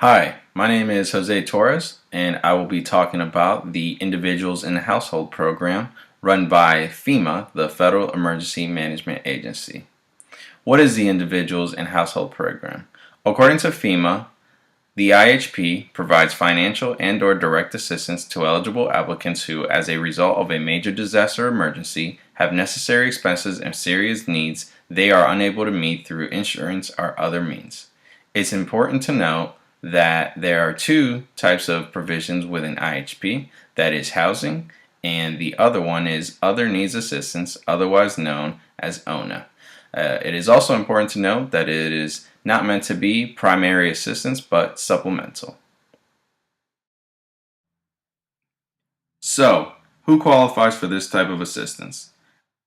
Hi, my name is Jose Torres, and I will be talking about the Individuals in the Household program run by FEMA, the Federal Emergency Management Agency. What is the Individuals in Household program? According to FEMA, the IHP provides financial and/or direct assistance to eligible applicants who, as a result of a major disaster or emergency, have necessary expenses and serious needs they are unable to meet through insurance or other means. It's important to note that there are two types of provisions within IHP, that is housing, and the other one is other needs assistance, otherwise known as ONA. It is also important to note that it is not meant to be primary assistance but supplemental. So, who qualifies for this type of assistance?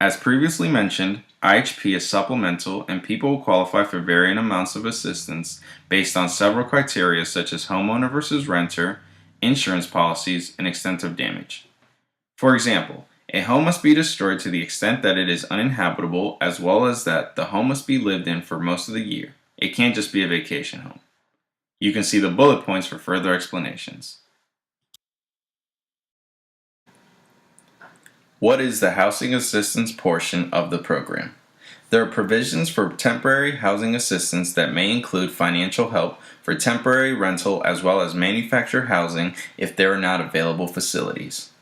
As previously mentioned, IHP is supplemental and people will qualify for varying amounts of assistance based on several criteria such as homeowner versus renter, insurance policies, and extent of damage. For example, a home must be destroyed to the extent that it is uninhabitable, as well as that the home must be lived in for most of the year. It can't just be a vacation home. You can see the bullet points for further explanations. What is the housing assistance portion of the program? There are provisions for temporary housing assistance that may include financial help for temporary rental as well as manufactured housing if there are not available facilities.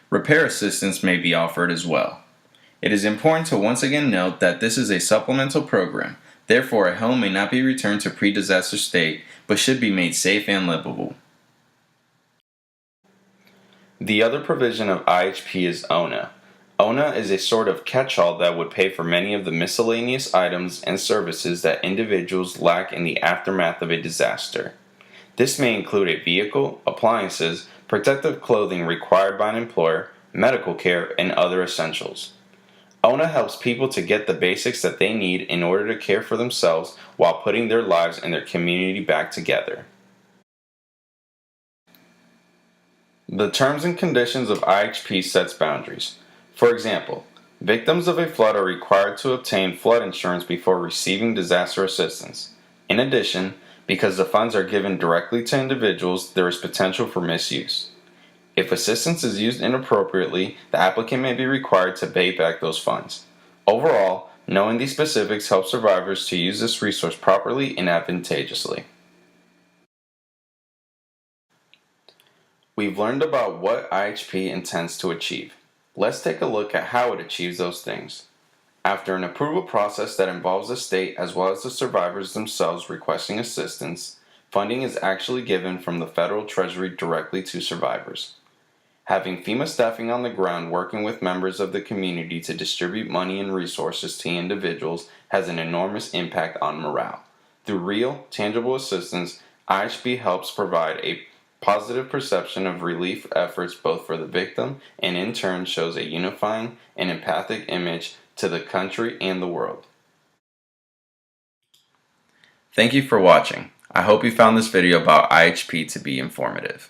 Repair assistance may be offered as well. It is important to once again note that this is a supplemental program. Therefore, a home may not be returned to pre-disaster state, but should be made safe and livable. The other provision of IHP is ONA. ONA is a sort of catch-all that would pay for many of the miscellaneous items and services that individuals lack in the aftermath of a disaster. This may include a vehicle, appliances, protective clothing required by an employer, medical care, and other essentials. ONA helps people to get the basics that they need in order to care for themselves while putting their lives and their community back together. The terms and conditions of IHP sets boundaries. For example, victims of a flood are required to obtain flood insurance before receiving disaster assistance. In addition, because the funds are given directly to individuals, there is potential for misuse. If assistance is used inappropriately, the applicant may be required to pay back those funds. Overall, knowing these specifics helps survivors to use this resource properly and advantageously. We've learned about what IHP intends to achieve. Let's take a look at how it achieves those things. After an approval process that involves the state as well as the survivors themselves requesting assistance, funding is actually given from the federal treasury directly to survivors. Having FEMA staffing on the ground working with members of the community to distribute money and resources to individuals has an enormous impact on morale. Through real, tangible assistance, IHP helps provide a positive perception of relief efforts both for the victim and in turn shows a unifying and empathic image to the country and the world. Thank you for watching. I hope you found this video about IHP to be informative.